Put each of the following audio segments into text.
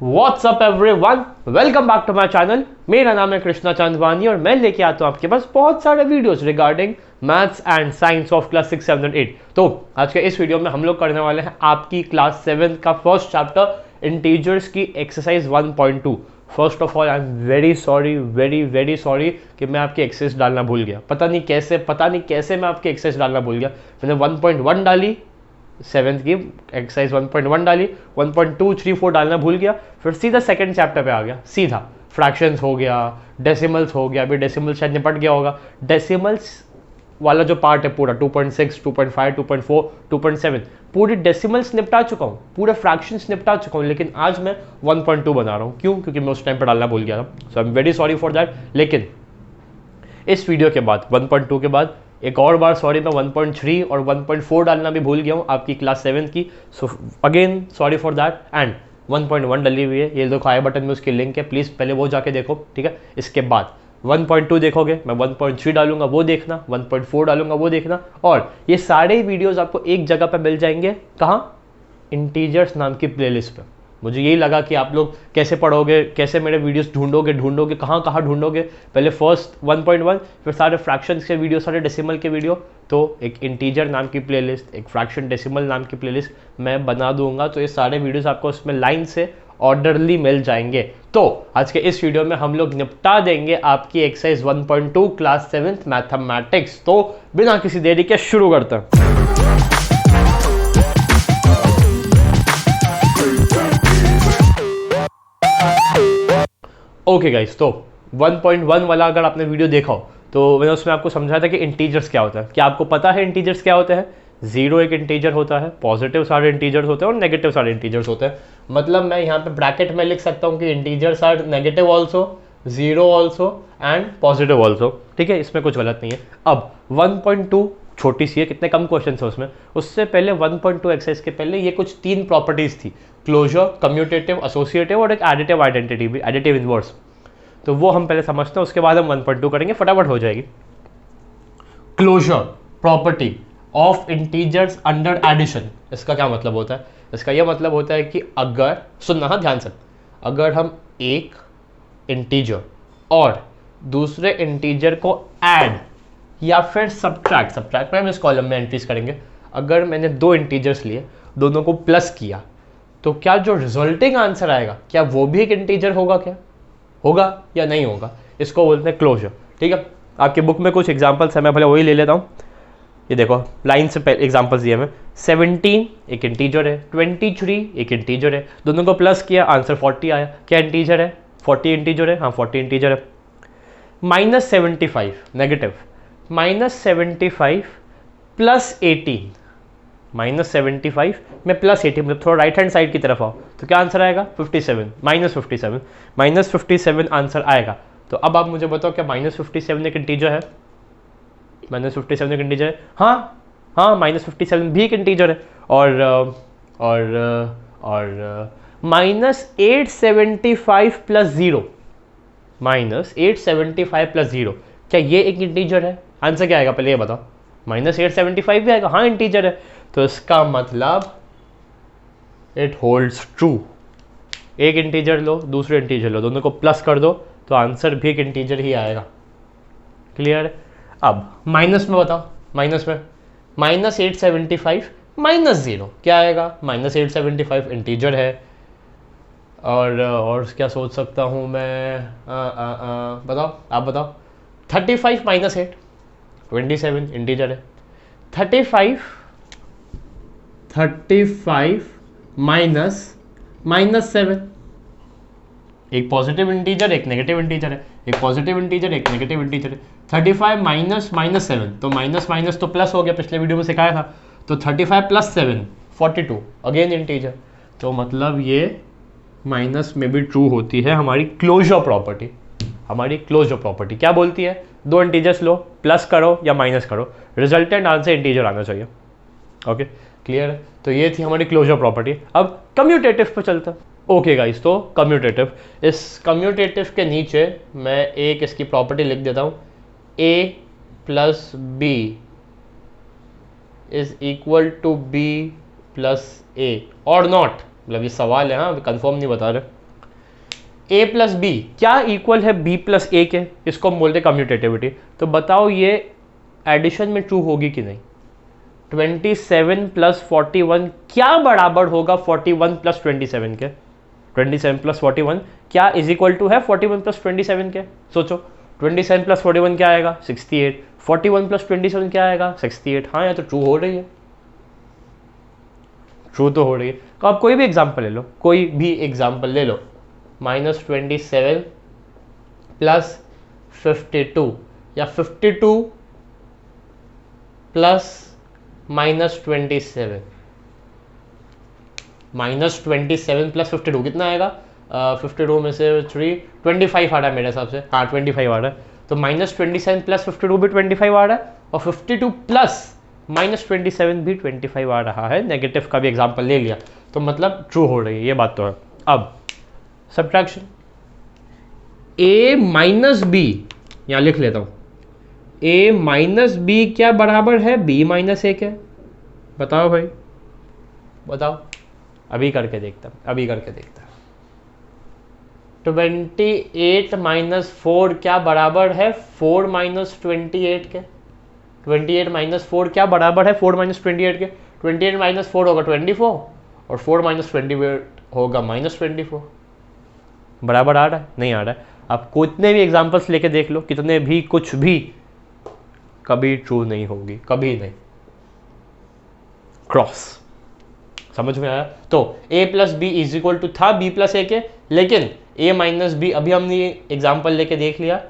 What's up everyone? Welcome back to my channel. मेरा नाम है कृष्णा चांदवानी और मैं लेके आता हूँ आपके पास बहुत सारे videos regarding maths and science of class 6, 7 and 8। तो आज के इस वीडियो में हम लोग करने वाले हैं आपकी क्लास 7 का फर्स्ट चैप्टर इंटीजर्स की exercise 1.2। First of all I am very sorry, very sorry कि मैं आपकी एक्सरसाइज डालना भूल गया। पता नहीं कैसे मैं आपकी एक्सरसाइज डालना भूल गया। मैंने 1.1 डाली, 7th की एक्सरसाइज 1.1 डाली, 1.2, 3, 4 डालना भूल गया, फिर सीधा सेकंड चैप्टर पे आ गया। सीधा फ्रैक्शंस हो गया, डेसिमल्स हो गया। अभी डेसिमल्स शायद निपट गया होगा। डेसिमल्स वाला जो पार्ट है पूरा 2.6, 2.5, 2.4, 2.7 पूरी डेसिमल्स निपटा चुका हूँ, पूरे फ्रैक्शंस निपटा चुका हूँ। लेकिन आज मैं 1.2 बना रहा हूँ। क्यों? क्योंकि मैं उस टाइम पर डालना भूल गया था। So I am very sorry for that. लेकिन इस वीडियो के बाद 1.2 के बाद एक और बार सॉरी, मैं 1.3 और 1.4 डालना भी भूल गया हूँ आपकी क्लास 7 की। So again sorry for that. And 1.1 डली हुई है, ये देखो आई बटन में उसकी लिंक है, प्लीज़ पहले वो जाके देखो, ठीक है। इसके बाद 1.2 देखोगे, मैं 1.3 डालूंगा वो देखना, 1.4 डालूंगा वो देखना। और ये सारे वीडियोज़ आपको एक जगह पर मिल जाएंगे। कहाँ? इंटीजर्स नाम की प्लेलिस्ट पे। मुझे यही लगा कि आप लोग कैसे पढ़ोगे, कैसे मेरे वीडियोस ढूंढोगे, कहाँ ढूंढोगे। पहले फर्स्ट 1.1, फिर सारे फ्रैक्शंस के वीडियो, सारे डेसिमल के वीडियो। तो एक इंटीजर नाम की प्लेलिस्ट, एक फ्रैक्शन डेसिमल नाम की प्लेलिस्ट मैं बना दूंगा। तो ये सारे वीडियोस आपको उसमें लाइन से ऑर्डरली मिल जाएंगे। तो आज के इस वीडियो में हम लोग निपटा देंगे आपकी एक्सरसाइज 1.2 क्लास 7 मैथमेटिक्स। तो बिना किसी देरी के शुरू करते हैं। ओके गाइस, तो 1.1 वाला अगर आपने वीडियो देखा हो तो मैंने उसमें आपको समझाया था कि इंटीजर्स क्या होता है। क्या आपको पता है इंटीजर्स क्या होते हैं? जीरो एक इंटीजर होता है, पॉजिटिव सारे इंटीजर्स होते हैं और नेगेटिव सारे इंटीजर्स होते हैं। मतलब मैं यहाँ पे ब्रैकेट में लिख सकता हूँ कि integers are negative also, zero also and positive also, ठीक है। इसमें कुछ गलत नहीं है। अब 1.2 छोटी सी है, कितने कम क्वेश्चन है उसमें। उससे पहले 1.2 एक्सरसाइज के पहले ये कुछ 3 प्रॉपर्टीज थी, क्लोजर, कम्यूटेटिव, एसोसिएटिव और एक एडिटिव आइडेंटिटी भी, एडिटिव इनवर्स। तो वो हम पहले समझते हैं, उसके बाद हम 1.2 करेंगे, फटाफट हो जाएगी। Closure property of integers under addition, इसका क्या मतलब होता है? इसका यह मतलब होता है कि अगर, सुनना हाँ ध्यान से, अगर हम एक इंटीजर और दूसरे इंटीजर को ऐड या फिर सब्ट्रैक्ट में हम इस कॉलम में एंट्रीज करेंगे। अगर मैंने 2 इंटीजर्स लिए, दोनों को प्लस किया, तो क्या जो रिजल्टिंग आंसर आएगा क्या वो भी एक इंटीजर होगा? क्या होगा या नहीं होगा? इसको बोलते हैं क्लोजर, ठीक है। आपकी बुक में कुछ एग्जांपल्स है, मैं पहले वही ले लेता हूँ। ये देखो लाइन से एग्जांपल्स दिए मैं। 17 एक इंटीजर है, 23 एक इंटीजर है, दोनों को प्लस किया, आंसर 40 आया। क्या इंटीजर है? 40 इंटीजर है, हाँ 40 इंटीजर है। -75 नेगेटिव, -75 प्लस 18, -75 में प्लस 18, मतलब थोड़ा राइट हैंड साइड की तरफ आओ, तो क्या आंसर आएगा? 57, -57 आंसर आएगा। तो अब आप मुझे बताओ, क्या -57 एक इंटीजर है? -57 एक इंटीजर है, हाँ -57 भी एक इंटीजर है। और -875 प्लस 0, -875 प्लस 0, क्या ये एक इंटीजर है? आंसर क्या आएगा पहले ये बताओ। -875 भी आएगा, हाँ इंटीजर है। तो इसका मतलब इट होल्ड्स ट्रू। एक इंटीजर लो, दूसरे इंटीजर लो, दोनों को प्लस कर दो तो आंसर भी एक इंटीजर ही आएगा। क्लियर? अब माइनस में बताओ, माइनस में -875 -0 क्या आएगा? -875 इंटीजर है। और क्या सोच सकता हूँ मैं? बताओ, आप बताओ। 35 -8 27 इंटीजर है। 35 -7, एक पॉजिटिव इंटीजर एक नेगेटिव इंटीजर है, एक पॉजिटिव इंटीजर एक नेगेटिव इंटीजर है। 35 -7, तो माइनस तो प्लस हो गया, पिछले वीडियो में सिखाया था। तो 35 + 7 42, अगेन इंटीजर। तो मतलब ये माइनस में भी ट्रू होती है हमारी क्लोजर प्रॉपर्टी। हमारी क्लोजर प्रॉपर्टी क्या बोलती है? 2 इंटीजर्स लो, प्लस करो या माइनस करो, रिजल्टेंट आंसर इंटीजर आना चाहिए। ओके, क्लियर है? तो ये थी हमारी क्लोजर प्रॉपर्टी। अब कम्यूटेटिव पे चलते हैं। ओके गाइस, तो कम्यूटेटिव, इस कम्यूटेटिव के नीचे मैं एक इसकी प्रॉपर्टी लिख देता हूँ, a + b = b + a और नॉट। मतलब ये सवाल है, हाँ कंफर्म नहीं बता रहे। ए प्लस बी क्या इक्वल है बी प्लस ए के, इसको हम बोलते हैं कम्यूटेटिविटी। तो बताओ ये एडिशन में ट्रू होगी कि नहीं। 27 प्लस 41 क्या बराबर होगा 41 प्लस 27 के। 27 प्लस 41 क्या इज इक्वल टू है 41 प्लस 27 के। सोचो 27 प्लस 41 क्या आएगा 68, 41 प्लस 27 क्या आएगा 68। हाँ या तो ट्रू हो रही है, ट्रू तो हो रही है। तो आप कोई भी एग्जाम्पल ले लो, कोई भी एग्जाम्पल ले लो, -27 प्लस 52 या 52 प्लस -27, -27 प्लस 52 कितना आएगा 52 में से 3 25 आ रहा है मेरे हिसाब से, हाँ 25 आ रहा है। तो -27 प्लस 52 भी 25 आ रहा है और 52 प्लस -27 भी 25 आ रहा है। नेगेटिव का भी एग्जाम्पल ले लिया तो मतलब ट्रू हो रही है, ये बात तो है। अब सब्ट्रैक्शन, a माइनस बी यहाँ लिख लेता हूँ, a माइनस बी क्या बराबर है b माइनस ए के। बताओ भाई बताओ, अभी करके देखता हूँ, अभी करके देखता हूँ। 28 माइनस 4 क्या बराबर है 4 माइनस 28 के। 28 माइनस 4 क्या बराबर है 4 माइनस 28 के। 28 माइनस 4 होगा 24 और 4 माइनस 28 होगा -24। बराबर आ रहा है नहीं आ रहा है। आप कितने भी एग्जाम्पल्स लेके देख लो, कितने भी कुछ भी, कभी ट्रू नहीं होगी, कभी नहीं। क्रॉस समझ में आया। तो a plus B is equal to था b प्लस ए के, लेकिन a माइनस बी अभी हमने एग्जाम्पल लेके देख लिया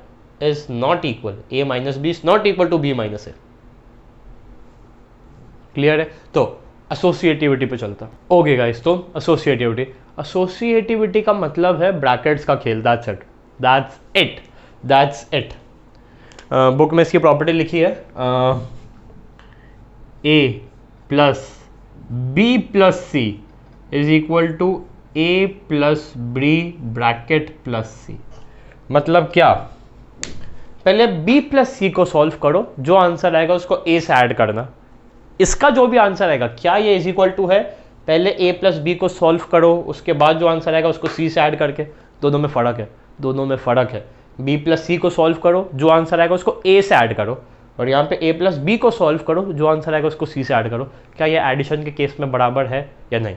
is not equal, a minus B is not equal to b minus A. Clear है। तो एसोसिएटिविटी पे चलता। ओके गाइस, तो एसोसिएटिविटी का मतलब है ब्रैकेट्स का खेल। That's it, that's it, that's it. Book में इसकी प्रॉपर्टी लिखी है a plus B plus C is equal to A plus B bracket plus C. मतलब क्या, पहले b प्लस सी को सॉल्व करो, जो आंसर आएगा उसको a से ऐड करना। इसका जो भी आंसर आएगा, क्या ये इज इक्वल टू है, पहले a प्लस बी को सॉल्व करो, उसके बाद जो आंसर आएगा उसको c से ऐड करके। दोनों में फ़र्क है, दोनों में फ़र्क है। b प्लस सी को सॉल्व करो, जो आंसर आएगा उसको a से ऐड करो, और यहाँ पे a प्लस बी को सॉल्व करो, जो आंसर आएगा उसको c से ऐड करो। क्या ये एडिशन के केस में बराबर है या नहीं,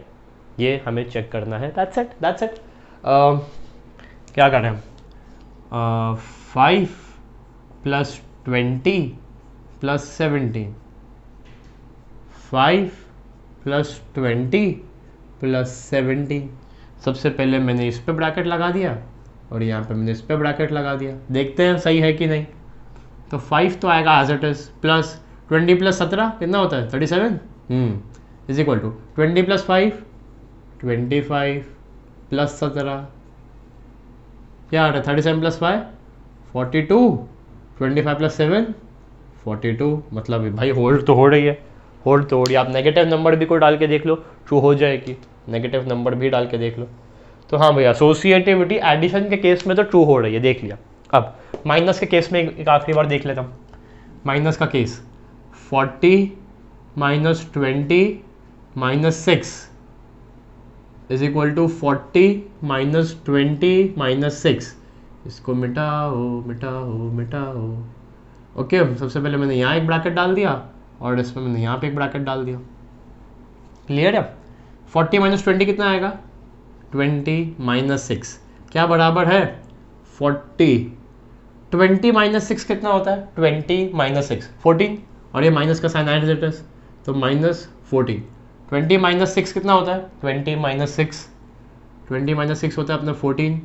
ये हमें चेक करना है। That's it, that's it. क्या कर रहे हैं हम, 5 प्लस 20 प्लस 17, 5 प्लस 20 प्लस 17। सबसे पहले मैंने इस पे ब्रैकेट लगा दिया और यहाँ पे मैंने इस पे ब्रैकेट लगा दिया। देखते हैं सही है कि नहीं। तो 5 तो आएगा as it is, plus 20 plus 17 कितना होता है 37, is equal to 20 plus 5 25 plus 17 क्या आ रहा है 37 प्लस 5 42, 25 प्लस 7 42। मतलब भाई होल्ड तो हो रही है, होल्ड तो हो रही है। आप नेगेटिव नंबर भी कोई डाल के देख लो, ट्रू हो जाएगी। नेगेटिव नंबर भी डाल के देख लो। तो हाँ भैया, एसोसिएटिविटी एडिशन के केस में तो ट्रू हो रही है, देख लिया। अब माइनस के केस में एक आखिरी बार देख लेता हूँ। माइनस का case 40 minus 20 minus 6 is equal to 40 minus 20 minus 6। इसको मिटाओ मिटाओ मिटाओ। ओके, सबसे पहले मैंने यहाँ एक ब्रैकेट डाल दिया और इसमें मैंने यहाँ पे एक ब्रैकेट डाल दिया। क्लियर है। 40 माइनस 20 कितना आएगा 20 माइनस 6 क्या बराबर है 40। 20 माइनस 6 कितना होता है 20 माइनस 6 14, और ये माइनस का साइन एज इट इज, तो माइनस 14। 20 माइनस 6 कितना होता है 20 माइनस 6, 20 माइनस 6 होता है अपना 14,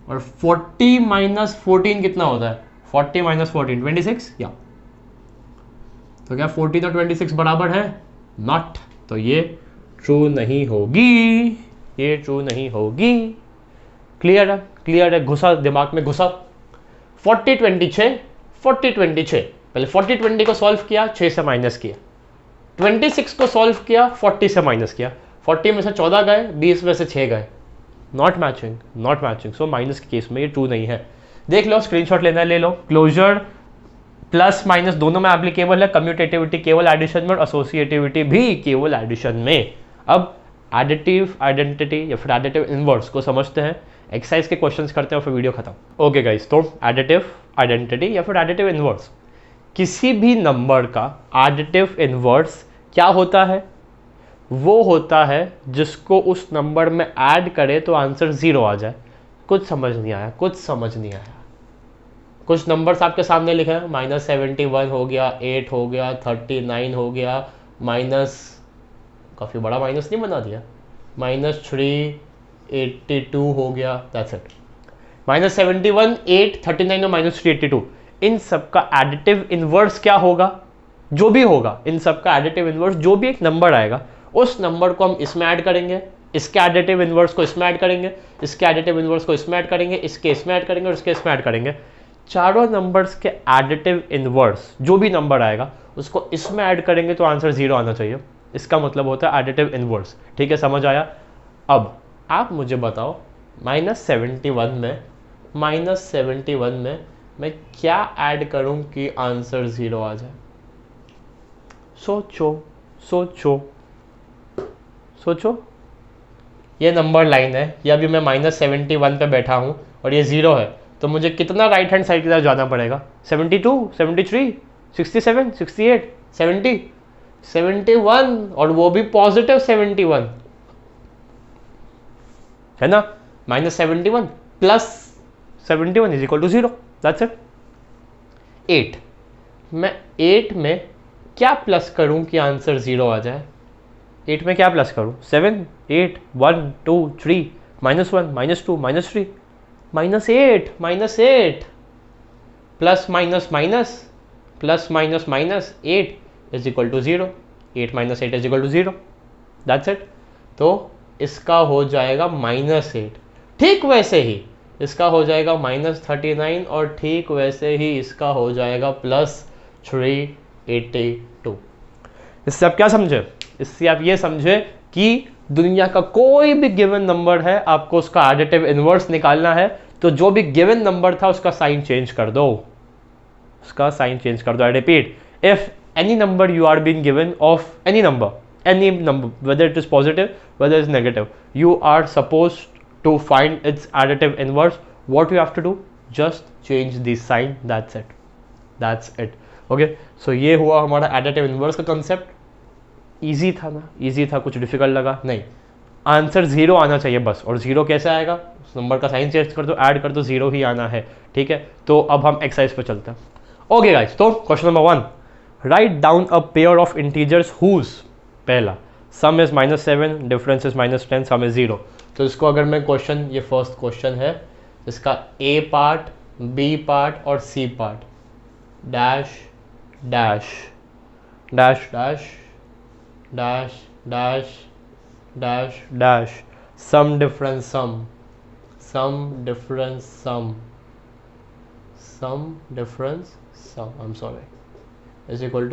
और 40 माइनस 14 कितना होता है 40 माइनस 14 26। या तो क्या 14 और 26 बराबर है, नॉट। तो ये ट्रू नहीं होगी, ये ट्रू नहीं होगी। क्लियर है, क्लियर है, घुसा दिमाग में घुसा। 40 20 6, 40 20 6, पहले 40 20 को सॉल्व किया 6 से माइनस किया, 26 को सॉल्व किया 40 से माइनस किया, 40 में से 14 गए, 20 में से 6 गए, not matching, not matching. So minus के केस में ये ट्रू नहीं है। देख लो, स्क्रीनशॉट लेना है ले लो। क्लोजर प्लस माइनस दोनों में एप्लीकेबल है, कम्यूटेटिविटी केवल एडिशन में और एसोसिएटिविटी भी केवल एडिशन में। अब एडिटिव आइडेंटिटी या फिर एडिटिव इनवर्स को समझते हैं, एक्सरसाइज के क्वेश्चंस करते हैं और फिर वीडियो खत्म। ओके गाइस, तो एडिटिव आइडेंटिटी या फिर एडिटिव इनवर्स, किसी भी नंबर का एडिटिव इनवर्स क्या होता है? वो होता है जिसको उस नंबर में ऐड करे तो आंसर 0 आ जाए। कुछ समझ नहीं आया, कुछ समझ नहीं आया। कुछ नंबर्स आपके सामने लिखे हैं, -71 हो गया, 8 हो गया, 39 हो गया, माइनस, काफ़ी बड़ा माइनस नहीं बना दिया, -382 हो गया, दैट्स इट। -71, 8, 39 और -382, इन सब का एडिटिव इनवर्स क्या होगा? जो भी होगा, इन सब का एडिटिव इनवर्स, जो भी एक नंबर आएगा उस नंबर को हम इसमें ऐड करेंगे, इसके एडिटिव इनवर्स को इसमें ऐड करेंगे, इसके एडिटिव इनवर्स को इसमें ऐड करेंगे, इसके इसमें ऐड करेंगे और इसके इसमें ऐड करेंगे। चारों नंबर्स के एडिटिव इनवर्स, जो भी नंबर आएगा उसको इसमें ऐड करेंगे तो आंसर 0 आना चाहिए। इसका मतलब होता है एडिटिव इनवर्स। ठीक है, समझ आया? अब आप मुझे बताओ, -71 में मैं क्या ऐड करूं कि आंसर 0 आ जाए? सोचो सोचो सोचो। ये नंबर लाइन है, या अभी मैं -71 पे बैठा हूँ और ये 0 है, तो मुझे कितना राइट हैंड साइड की तरफ जाना पड़ेगा? 72, 73, 67, 68, 70, 71, और वो भी पॉजिटिव 71, है ना? -71 plus 71 is equal to 0, that's it. 8, मैं 8 में क्या प्लस करूं कि आंसर 0 आ जाए? 8 में क्या प्लस करूं? 7, 8, 1, 2, 3, -1, -2, -3, -8, -8, plus minus minus, plus minus minus, 8 is equal to 0, 8 - 8 is equal to 0, that's it. तो इसका हो जाएगा -8। ठीक वैसे ही इसका हो जाएगा -39 और ठीक वैसे ही इसका हो जाएगा +382। इससे आप क्या समझे? इससे आप ये समझे कि दुनिया का कोई भी गिवन नंबर है, आपको उसका एडिटिव इनवर्स निकालना है तो जो भी गिवन नंबर था उसका साइन चेंज कर दो, उसका साइन चेंज कर दो। I repeat, if any number you are being given of any number, whether it is positive, whether it is negative, you are supposed to find its additive inverse. What you have to do? Just change the sign, that's it, that's it. Okay, so ये हुआ हमारा additive inverse का concept। easy था ना? easy था, कुछ difficult लगा नहीं? आंसर 0 आना चाहिए बस। और 0 कैसे आएगा? उस नंबर का साइन चेंज कर दो, ऐड कर दो, 0 ही आना है। ठीक है, तो अब हम एक्सरसाइज पे चलते हैं। ओके गाइस, तो question number 1, write down a pair of integers whose, पहला, sum is -7, difference is -10, sum is 0। तो इसको अगर मैं क्वेश्चन, ये फर्स्ट क्वेश्चन है, इसका ए पार्ट, बी पार्ट और C part, dash dash dash dash dash dash dash dash, sum difference sum, sum difference sum, sum difference sum, I am sorry, is equal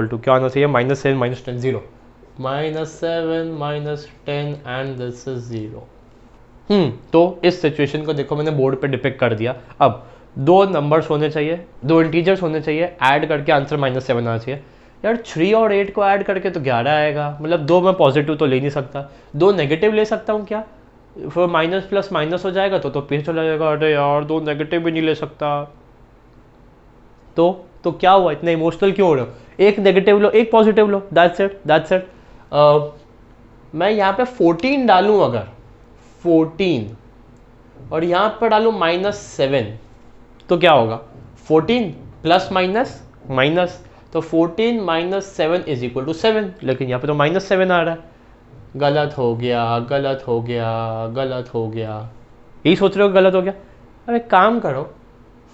to क्या आना चाहिए? -7 -10 0, -7 -10 and this is 0। तो इस situation को देखो, मैंने board पे डिपिक्ट कर दिया। अब दो नंबर्स होने चाहिए, दो इंटीजर्स होने चाहिए, ऐड करके आंसर -7 आना चाहिए। यार 3 और 8 को ऐड करके तो 11 आएगा, मतलब 2 मैं पॉजिटिव तो ले नहीं सकता, 2 नेगेटिव ले सकता हूँ क्या? फिर माइनस प्लस माइनस हो जाएगा तो पीछे चला जाएगा। अरे यार 2 नेगेटिव भी नहीं ले सकता, तो क्या हुआ? इतना इमोशनल क्यों हो रहे हो? एक नेगेटिव लो, एक positive low, that's it, that's it. मैं यहाँ पे 14 डालूँ, अगर 14 और यहाँ पर डालूँ -7 तो क्या होगा? 14 प्लस माइनस माइनस, तो 14 - 7 इज इक्वल टू 7, लेकिन यहाँ पे तो -7 आ रहा है। गलत हो गया, गलत हो गया, गलत हो गया। यही सोच रहे हो गलत हो गया? अरे काम करो,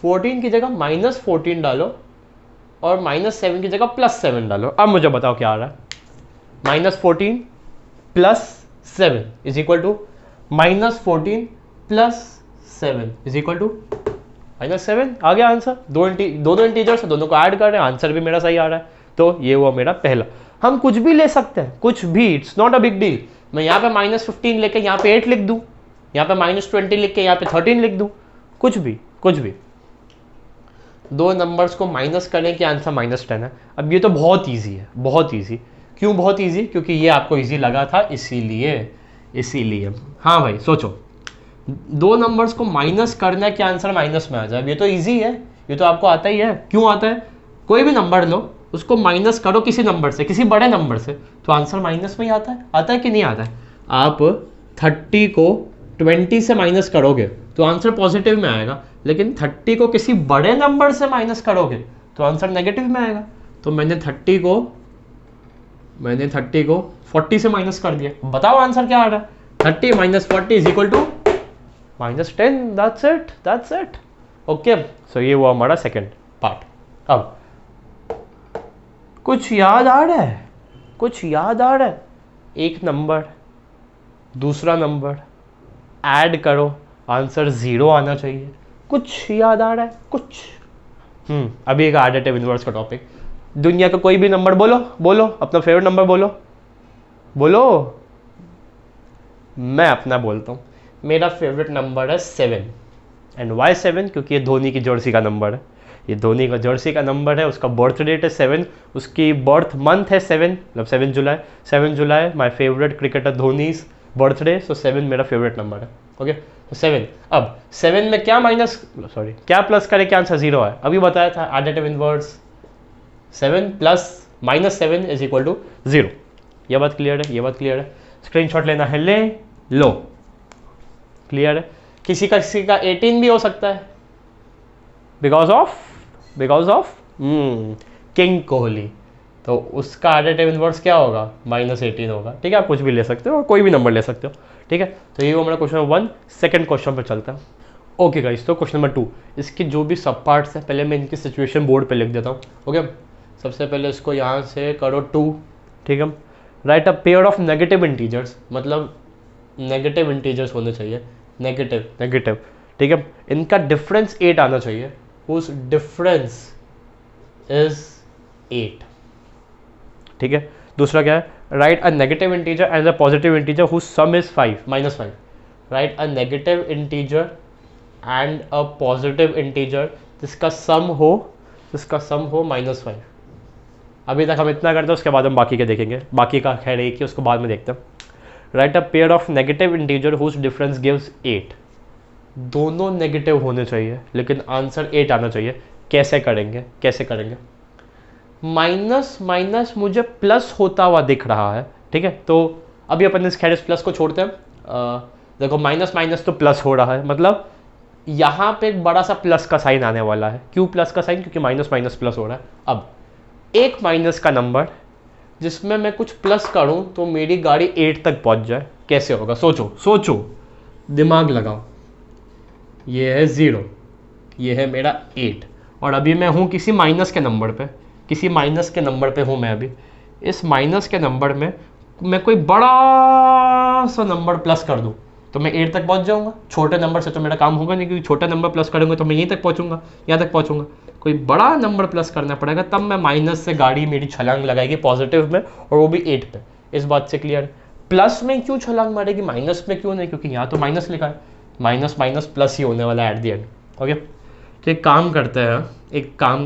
14 की जगह -14 डालो और -7 की जगह +7 डालो। अब मुझे बताओ क्या आ रहा है? -14 + 7 is equal to -14 + 7 is equal to -7। आ गया आंसर। दोनों इंटीजर्स, दोनों को ऐड कर रहे हैं, आंसर भी मेरा सही आ रहा है। तो ये हुआ मेरा पहला। हम कुछ भी ले सकते हैं, कुछ भी, it's not a big deal. मैं यहाँ पे -15 लेके यहाँ पे 8 लिख दूँ, यहाँ पे -20 लिख के यहाँ पे 13 लिख दूँ, कुछ भी, कुछ भी। दो नंबर्स को माइनस करें कि आंसर -10 है। अब ये तो बहुत ईजी है, बहुत ईजी, क्यों बहुत इजी? क्योंकि ये आपको इजी लगा था, इसीलिए। हाँ भाई सोचो, दो नंबर्स को माइनस करना है कि आंसर माइनस में आ जाए, ये तो इजी है, ये तो आपको आता ही है। क्यों आता है? कोई भी नंबर लो, उसको माइनस करो किसी नंबर से, किसी बड़े नंबर से, तो आंसर माइनस में ही आता है कि नहीं आता है? आप 30 को 20 से माइनस करोगे तो आंसर पॉजिटिव में आएगा, लेकिन 30 को किसी बड़े नंबर से माइनस करोगे तो आंसर नेगेटिव में आएगा। तो मैंने 30 को 40 से माइनस कर दिया, बताओ आंसर क्या आ रहा है? 30 minus 40 is equal to -10। That's it. Okay, so ये हुआ हमारा सेकेंड पार्ट। अब कुछ याद आ रहा है? एक नंबर दूसरा नंबर ऐड करो, आंसर 0 आना चाहिए। कुछ याद आ रहा है? कुछ अभी एक एडिटिव इनवर्स का टॉपिक। दुनिया का कोई भी नंबर बोलो, अपना फेवरेट नंबर बोलो। मैं अपना बोलता हूँ, मेरा फेवरेट नंबर है 7। And why 7? क्योंकि ये धोनी की जर्सी का नंबर है, ये धोनी का जर्सी का नंबर है, उसका बर्थ डेट है 7, उसकी बर्थ मंथ है 7, मतलब 7 July my favourite cricketer Dhoni's birthday, so 7 मेरा फेवरेट नंबर है। ओके, तो 7। अब 7 में क्या प्लस करे क्या आंसर 0 है? अभी बताया था additive inverse, 7 plus -7 is equal to 0। ये बात क्लियर है? स्क्रीनशॉट लेना है, ले लो। क्लियर है? किसी का 18 भी हो सकता है, बिकॉज ऑफ किंग कोहली, तो उसका एडिटिव इनवर्स क्या होगा? -18 होगा। ठीक है, आप कुछ भी ले सकते हो, कोई भी नंबर ले सकते हो। ठीक है, तो ये वो हमारा क्वेश्चन नंबर 1। सेकंड क्वेश्चन पर चलता है। ओके गाइस, तो क्वेश्चन नंबर 2, इसके जो भी सब पार्ट्स है, पहले मैं इनकी सिचुएशन बोर्ड पे लिख देता हूँ। ओके, सबसे पहले इसको यहाँ से करो 2। ठीक है, write a pair of negative integers, मतलब नेगेटिव इंटीजर्स होने चाहिए, नेगेटिव। ठीक है, इनका डिफरेंस 8 आना चाहिए, उस डिफरेंस इज 8। ठीक है, दूसरा क्या है? Write a negative integer and a positive integer whose sum is -5। Write a negative integer and a positive integer जिसका सम हो -5। अभी तक हम इतना करते हैं, उसके बाद हम बाकी के देखेंगे, बाकी का खैर एक ही, उसको बाद में देखते हैं। Write a pair of negative integer whose difference gives 8। दोनों नेगेटिव होने चाहिए लेकिन आंसर 8 आना चाहिए। कैसे करेंगे? माइनस मुझे प्लस होता हुआ दिख रहा है। ठीक है, तो अभी अपन इस खैर इस प्लस को छोड़ते हैं। देखो माइनस तो प्लस हो रहा है, मतलब यहाँ पे एक बड़ा सा प्लस का साइन आने वाला है। क्यों प्लस का साइन? क्योंकि माइनस प्लस हो रहा है। अब एक माइनस का नंबर जिसमें मैं कुछ प्लस करूं तो मेरी गाड़ी 8 तक पहुंच जाए, कैसे होगा? सोचो, दिमाग लगाओ। ये है 0, ये है मेरा 8, और अभी मैं हूं किसी माइनस के नंबर पे, हूं मैं अभी। इस माइनस के नंबर में मैं कोई बड़ा सा नंबर प्लस कर दूं तो मैं 8 तक पहुंच जाऊंगा। छोटे नंबर से तो मेरा काम होगा नहीं, क्योंकि छोटा नंबर प्लस करेंगे तो मैं यहाँ तक पहुंचूंगा। कोई बड़ा नंबर प्लस करना पड़ेगा, तब मैं माइनस से गाड़ी मेरी छलांग लगाएगी पॉजिटिव में, और वो भी 8 पे। इस बात से क्लियर? प्लस में क्यों छलांग मारेगी, माइनस में क्यों नहीं? क्योंकि यहाँ तो माइनस लिखा है, माइनस प्लस ही होने वाला है एट द एंड। ओके, तो एक काम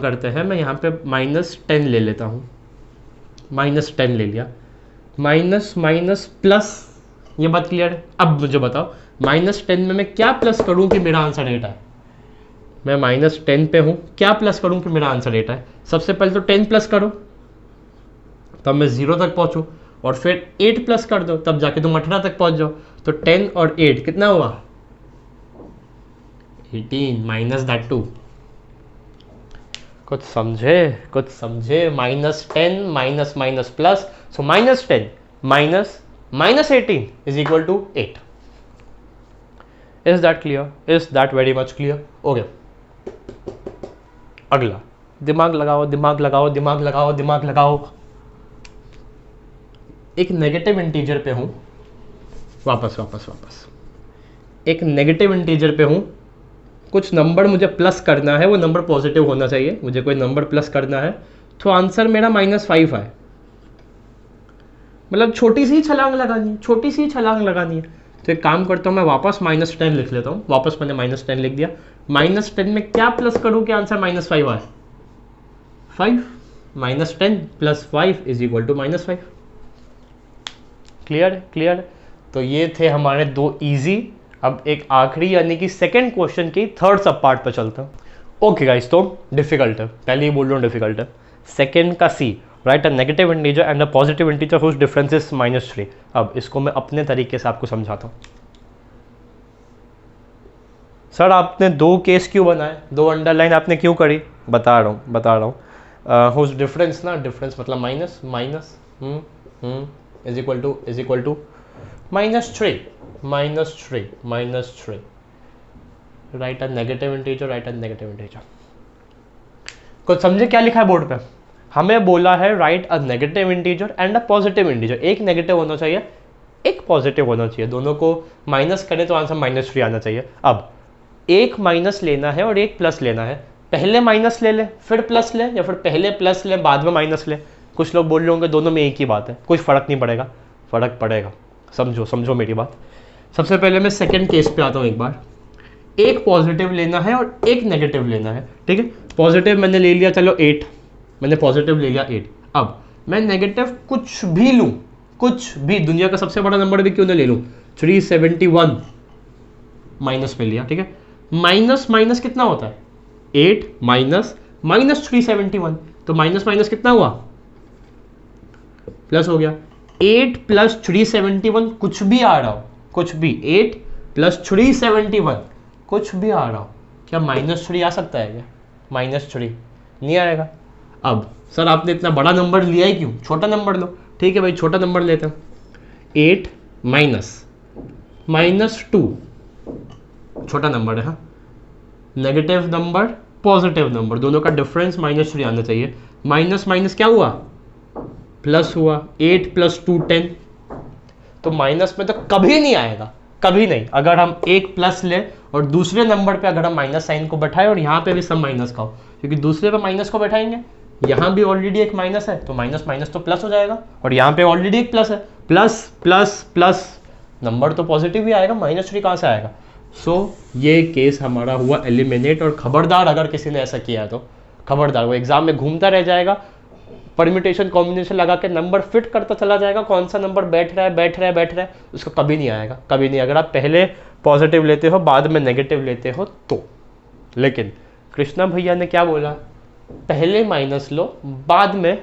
करते हैं, मैं यहाँ पे -10 ले लेता हूँ। -10 ले लिया, माइनस प्लस, ये बात क्लियर है? अब मुझे बताओ -10 में मैं क्या प्लस करूँ कि मेरा आंसर 8 आए? मैं -10 पे हूँ, क्या प्लस करूँ कि मेरा आंसर 8 आए? सबसे पहले तो 10 प्लस करो तब मैं 0 तक पहुँचूँ, और फिर 8 प्लस कर दो तब जाके तुम 18 तक पहुँच जाओ। तो 10 और 8 कितना हुआ? 18 माइनस दैट 2। कुछ समझे? -10 minus plus, so -10 minus 18 is equal to 8। Is that clear? Is that very much clear? Okay, अगला, दिमाग लगाओ। एक नेगेटिव इंटीजर पे हूं, वापस एक नेगेटिव इंटीजर पे हूं, कुछ नंबर मुझे प्लस करना है, वो नंबर पॉजिटिव होना चाहिए। मुझे कोई नंबर प्लस करना है तो आंसर मेरा -5 आए, मतलब छोटी सी छलांग लगानी है। तो एक काम करता हूँ, मैं वापस -10 लिख लेता हूँ। वापस मैंने -10 लिख दिया। -10 में क्या प्लस करूँ कि आंसर -5 आए? 5 -10 + 5 is equal to -5। Clear clear. तो ये थे हमारे दो इजी। अब एक आखिरी यानी कि सेकंड क्वेश्चन की थर्ड सब पार्ट पर चलते हैं। ओके गाइस, तो डिफिकल्ट है, पहले ही बोल रहा हूँ डिफिकल्ट है। सेकंड का C, write a negative integer and a positive integer whose difference is -3। अब इसको मैं अपने तरीके से आपको समझाता हूँ। सर आपने दो केस क्यों बनाए, दो अंडरलाइन आपने क्यों करी, बता रहा हूँ। हुज डिफरेंस ना, डिफरेंस मतलब minus minus is equal to -3 write a negative integer. कुछ समझे क्या लिखा है बोर्ड पे? हमें बोला है write a negative integer and a positive integer. एक नेगेटिव होना चाहिए, एक पॉजिटिव होना चाहिए, दोनों को माइनस करें तो आंसर -3 आना चाहिए। अब एक माइनस लेना है और एक प्लस लेना है, पहले माइनस ले ले फिर प्लस ले, या फिर पहले प्लस ले बाद में माइनस ले। कुछ लोग बोल रहे होंगे दोनों में एक ही बात है, कुछ फर्क नहीं पड़ेगा, फर्क पड़ेगा। समझो मेरी बात। सबसे पहले मैं सेकंड केस पे आता हूँ। एक बार एक पॉजिटिव लेना है और एक नेगेटिव लेना है, ठीक है। पॉजिटिव मैंने ले लिया, चलो 8, मैंने पॉजिटिव ले लिया 8। अब मैं नेगेटिव कुछ भी लूँ, कुछ भी, दुनिया का सबसे बड़ा नंबर भी क्यों ना ले लूँ, 371 माइनस में लिया, ठीक है। माइनस माइनस कितना होता है, 8 माइनस -371, तो माइनस माइनस कितना हुआ, प्लस हो गया। 8 + 371 कुछ भी आ रहा हो, कुछ भी, 8 + 371 कुछ भी आ रहा हो, क्या -3 आ सकता है क्या? -3 नहीं आएगा। अब सर आपने इतना बड़ा नंबर लिया ही क्यों, छोटा नंबर लो। ठीक है भाई, छोटा नंबर लेते हैं। 8 -2 छोटा नंबर है, हाँ। नेगेटिव नंबर पॉजिटिव नंबर, दोनों का डिफरेंस -3 आना चाहिए। माइनस माइनस क्या हुआ, प्लस हुआ। 8 + 2 10, तो माइनस में तो कभी नहीं आएगा, कभी नहीं। अगर हम एक प्लस ले और दूसरे नंबर पे अगर हम माइनस साइन को बैठाएं और यहाँ पे भी सब माइनस का हो, क्योंकि दूसरे पे माइनस को बैठाएंगे, यहाँ भी ऑलरेडी एक माइनस है, तो माइनस माइनस तो प्लस हो जाएगा, और यहाँ पे ऑलरेडी एक प्लस है, प्लस प्लस प्लस, नंबर तो पॉजिटिव ही आएगा, -3 कहाँ से आएगा। सो ये केस हमारा हुआ एलिमिनेट। और खबरदार अगर किसी ने ऐसा किया तो खबरदार, वो एग्जाम में घूमता रह जाएगा, परम्यूटेशन कॉम्बिनेशन लगा के नंबर फिट करता चला जाएगा, कौन सा नंबर बैठ रहा है, उसको कभी नहीं आएगा, कभी नहीं। अगर आप पहले पॉजिटिव लेते हो बाद में नेगेटिव लेते हो तो। लेकिन कृष्णा भैया ने क्या बोला, पहले माइनस लो बाद में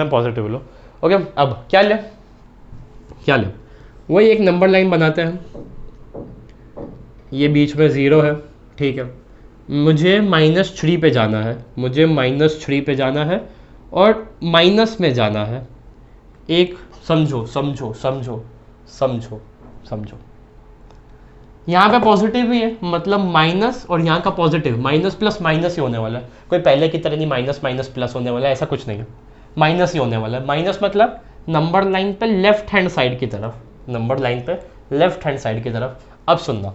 पॉजिटिव लो। ओके, अब क्या ले, वही एक नंबर लाइन बनाते हैं। ये बीच में 0 है, ठीक है। मुझे -3 पे जाना है, और माइनस में जाना है। एक समझो, यहाँ पे पॉजिटिव ही है, मतलब माइनस, और यहाँ का पॉजिटिव, माइनस प्लस माइनस ही होने वाला है। कोई पहले की तरह नहीं माइनस माइनस प्लस होने वाला है, ऐसा कुछ नहीं है, माइनस ही होने वाला है। माइनस मतलब नंबर लाइन पे लेफ्ट हैंड साइड की तरफ, अब सुनना,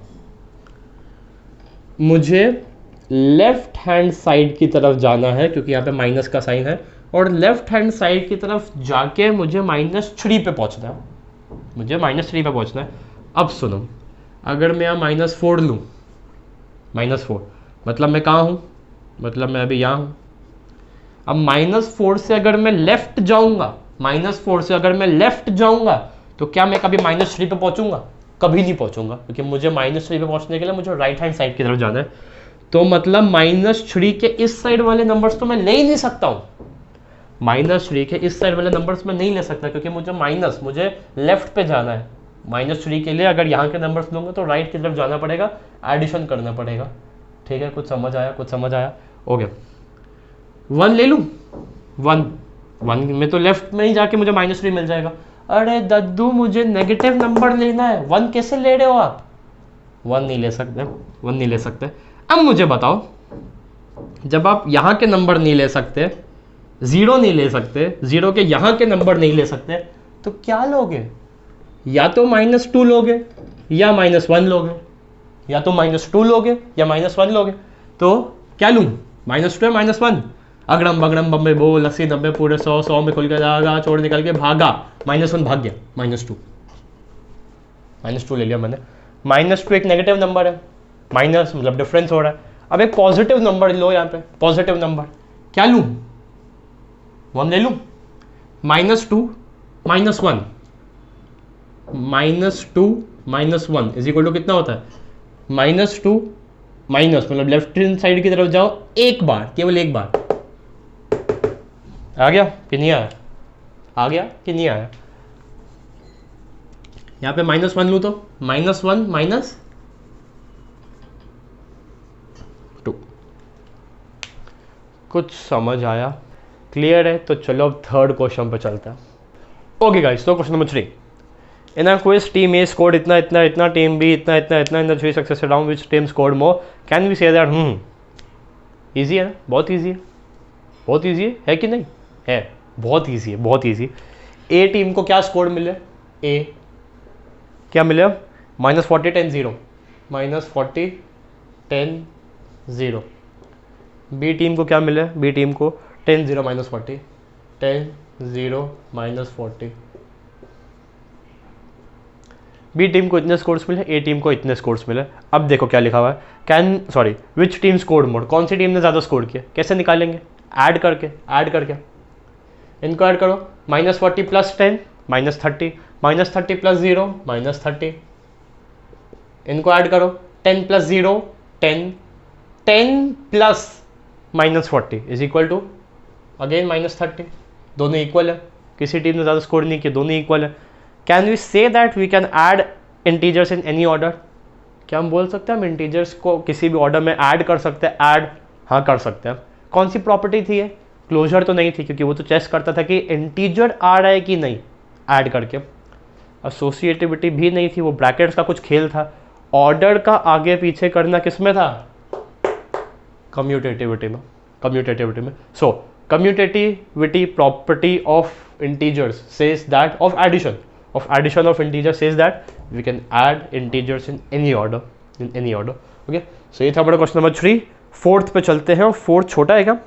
मुझे लेफ्ट हैंड साइड की तरफ जाना है, क्योंकि यहाँ पे माइनस का साइन है, और लेफ्ट हैंड साइड की तरफ जाके मुझे -3 पे पहुँचना है, अब सुनो, अगर मैं यहाँ -4 लूँ, -4 मतलब मैं कहाँ हूँ, मतलब मैं अभी यहाँ हूँ। अब -4 से अगर मैं लेफ्ट जाऊँगा, तो क्या मैं कभी -3 पे पहुँचूंगा? कभी नहीं पहुँचूंगा, क्योंकि मुझे -3 पे पहुँचने के लिए मुझे राइट हैंड साइड की तरफ जाना है। तो मतलब -3 के इस साइड वाले नंबर्स तो मैं ले ही नहीं सकता हूँ, -3 के इस साइड वाले नंबर्स में नहीं ले सकता, क्योंकि मुझे लेफ्ट पे जाना है। -3 के लिए अगर यहाँ के नंबर्स लूँगा तो राइट की तरफ जाना पड़ेगा, एडिशन करना पड़ेगा। ठीक है, कुछ समझ आया? ओके, 1 ले लूँ, 1 में तो लेफ्ट में ही जाके मुझे -3 मिल जाएगा। अरे दद्दू, मुझे नेगेटिव नंबर लेना है, 1 कैसे ले रहे हो आप? 1 नहीं ले सकते। अब मुझे बताओ, जब आप यहाँ के नंबर नहीं ले सकते, 0 नहीं ले सकते, 0 के यहाँ के नंबर नहीं ले सकते, तो क्या लोगे? या तो -2 लोगे या -1 लोगे, तो क्या लूँ? -2 या -1? अगड़म बगड़म बम्बे बोल, 80 90 पूरे 100 में खुल के जाएगा, चोर निकल के भागा, -1 भाग गया, -2 ले लिया मैंने। -2 एक नेगेटिव नंबर है, माइनस मतलब डिफरेंस हो रहा है। अब एक पॉजिटिव नंबर लो, यहाँ पे पॉजिटिव नंबर क्या लूँ? 1 ले लूँ, -2 -1 -2 -1 इज इक्वल टू कितना होता है? -2 माइनस मतलब लेफ्ट हैंड साइड की तरफ जाओ एक बार, केवल एक बार। आ गया कि नहीं आया? आ गया कि नहीं आया? यहाँ पे -1 लूँ तो -1 -2। कुछ समझ आया? क्लियर है? तो चलो अब थर्ड क्वेश्चन पे चलता है। ओके गाइस, तो question number 3, in a quiz team A scored इतना इतना इतना, टीम बी इतना इतना इतना, in the 3 successive round which team scored more, can we say that? Easy है ना? बहुत इजी है, बहुत इजी है कि नहीं? है, बहुत इजी है, बहुत इजी। ए टीम को क्या स्कोर मिले? ए क्या मिले? -40 10 0, -40 10 0। बी टीम को क्या मिले? बी टीम को 10 0 -40, 10 0 -40। बी टीम को इतने स्कोर्स मिले, ए टीम को इतने स्कोर्स मिले। अब देखो क्या लिखा हुआ है, विच टीम स्कोर्ड मोर, कौन सी टीम ने ज़्यादा स्कोर किया? कैसे निकालेंगे? ऐड करके इनको ऐड करो। -40 + 10 -30, -30 + 0 -30, इनको ऐड करो। 10 + 0 10, 10 + -40 इज इक्वल टू अगेन -30। दोनों इक्वल है, किसी टीम ने ज़्यादा स्कोर नहीं किया, दोनों इक्वल है। Can we say that we can add integers in any order? क्या हम बोल सकते हैं हम इंटीजर्स को किसी भी ऑर्डर में ऐड कर सकते हैं? ऐड, हाँ कर सकते हैं। कौन सी प्रॉपर्टी थी ये? क्लोजर तो नहीं थी, क्योंकि वो तो चेक करता था कि इंटीजर आ रहा है कि नहीं ऐड करके। एसोसिएटिविटी भी नहीं थी, वो ब्रैकेट्स का कुछ खेल था। ऑर्डर का आगे पीछे करना किस में था? कम्यूटेटिविटी में। So commutativity property of integers says that of addition of integers says that we can add integers in any order, okay? so ये था हमारा क्वेश्चन नंबर 3। फोर्थ पे चलते हैं। और फोर्थ छोटा है क्या?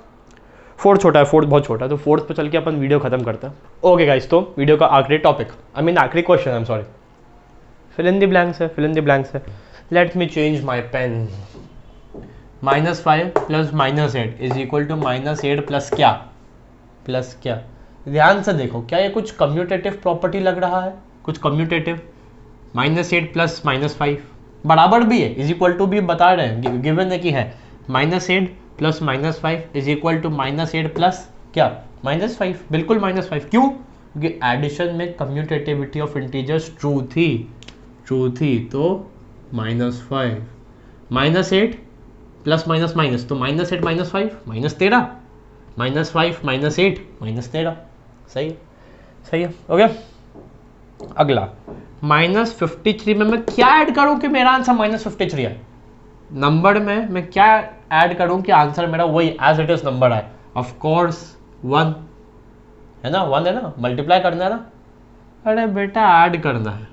फोर्थ छोटा है, फोर्थ बहुत छोटा है, तो फोर्थ पे चल के अपन वीडियो खत्म करते हैं। ओके गाइस, तो वीडियो का आखिरी टॉपिक, आखिरी question, fill in the blanks है। Let me change my pen. -5 + -8 is equal to -8 plus क्या? ध्यान से देखो, क्या ये कुछ कम्यूटेटिव प्रॉपर्टी लग रहा है? कुछ कम्यूटेटिव। -8 + -5 बराबर भी है, इज इक्वल टू भी बता रहे हैं, गिवन है कि है। -8 + -5 इज इक्वल टू -8 प्लस क्या? -5, बिल्कुल -5। क्यों? क्योंकि एडिशन में कम्यूटेटिविटी ऑफ इंटीजर्स ट्रू थी, तो -5। -8 प्लस माइनस माइनस, तो -8 - 5 -13, -5 -8 -13। सही है। ओके, अगला -53 में मैं क्या ऐड करूं कि मेरा आंसर -53 है? नंबर में मैं क्या ऐड करूं कि आंसर मेरा वही एज इट इज नंबर है? ऑफ कोर्स 1 है ना, 1 है ना, मल्टीप्लाई करना है ना। अरे बेटा ऐड करना है,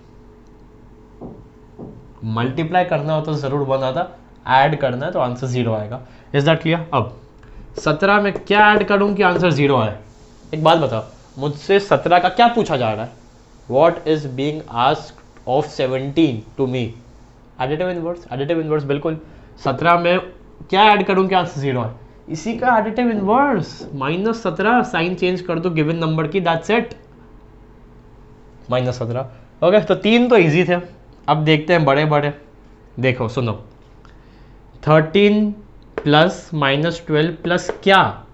मल्टीप्लाई करना हो तो जरूर 1 आता, ऐड करना है तो आंसर 0 आएगा। Is that clear? अब 17 में क्या ऐड करूं कि आंसर 0 आए? एक बात बताओ, मुझसे 17 का क्या पूछा जा रहा है? What is being asked of 17 to me? Additive inverse, बिल्कुल। 17 में क्या ऐड करूं कि आंसर 0 आए? इसी का एडिटिव इनवर्स, -17, साइन चेंज कर दो गिवन नंबर की, दैट्स इट, -17। ओके, तो 3 तो इजी थे। अब देखते हैं बड़े। देखो सुनो, 13 + -12 प्लस क्या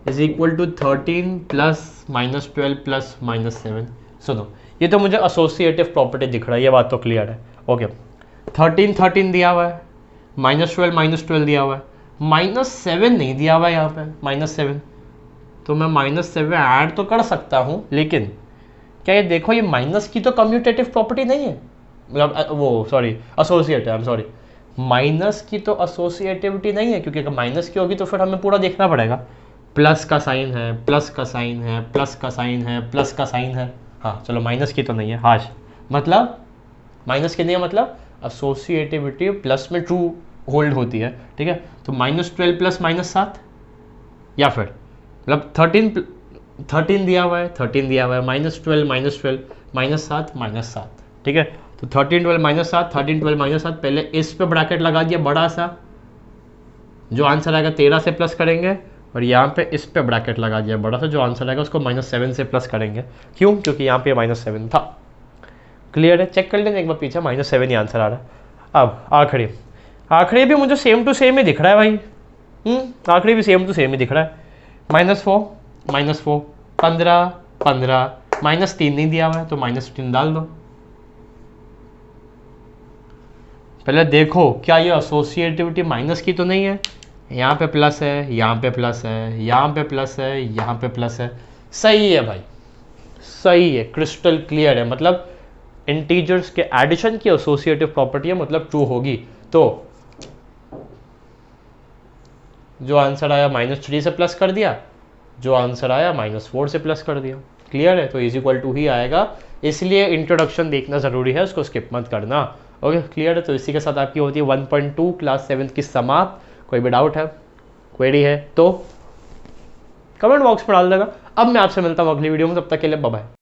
इज इक्वल टू 13 + -12 + -7। सुनो, ये तो मुझे एसोसिएटिव प्रॉपर्टी दिख रहा है, ये बात तो क्लियर है। ओके, 13 दिया हुआ है, -12 दिया हुआ है, -7 नहीं दिया हुआ है यहाँ पे, -7। तो मैं -7 ऐड तो कर सकता हूँ, लेकिन क्या ये देखो, ये माइनस की तो कम्यूटेटिव प्रॉपर्टी नहीं है, मतलब वो सॉरी एसोसिएटिव, माइनस की तो एसोसिएटिविटी नहीं है, क्योंकि अगर माइनस की होगी तो फिर हमें पूरा देखना पड़ेगा। प्लस का साइन है, प्लस का साइन है, प्लस का साइन है, प्लस का साइन है। हाँ चलो, माइनस की तो नहीं है, हाश मतलब माइनस की नहीं है, मतलब एसोसिएटिविटी प्लस में ट्रू होल्ड होती है, ठीक है। तो -12 + -7, या फिर मतलब 13 दिया हुआ है, -12 -7, ठीक है। तो 13 12 -7, पहले इस पे ब्रैकेट लगा दिया बड़ा सा, जो आंसर आएगा 13 से प्लस करेंगे और यहाँ पे इस पे ब्रैकेट लगा दिया बड़ा सा, जो आंसर आएगा उसको -7 से प्लस करेंगे। क्यों? क्योंकि यहाँ पे -7 था। क्लियर है? चेक कर लेना एक बार पीछे, -7 ही आंसर आ रहा है। अब आखिरी भी मुझे सेम टू सेम ही दिख रहा है भाई। आखिरी भी सेम टू सेम ही दिख रहा है। -4 -4 15 15 -3 नहीं दिया हुआ है तो -3 डाल दो। पहले देखो क्या ये एसोसिएटिविटी माइनस की तो नहीं है। यहाँ पे प्लस है, यहाँ पे प्लस है, यहाँ पे प्लस है, यहाँ पे प्लस है। सही है भाई, सही है, क्रिस्टल क्लियर है। मतलब इंटीजर्स के एडिशन की एसोसिएटिव प्रॉपर्टी है, मतलब ट्रू होगी। तो जो आंसर आया -3 से प्लस कर दिया, जो आंसर आया -4 से प्लस कर दिया। क्लियर है? तो इज इक्वल टू ही आएगा। इसलिए इंट्रोडक्शन देखना ज़रूरी है, उसको स्किप मत करना। ओके, क्लियर है? तो इसी के साथ आपकी होती है 1.2 क्लास 7 की समाप्त। कोई भी डाउट है, क्वेरी है तो कमेंट बॉक्स में डाल देगा। अब मैं आपसे मिलता हूँ अगली वीडियो में, तब तक के लिए बाय बाय।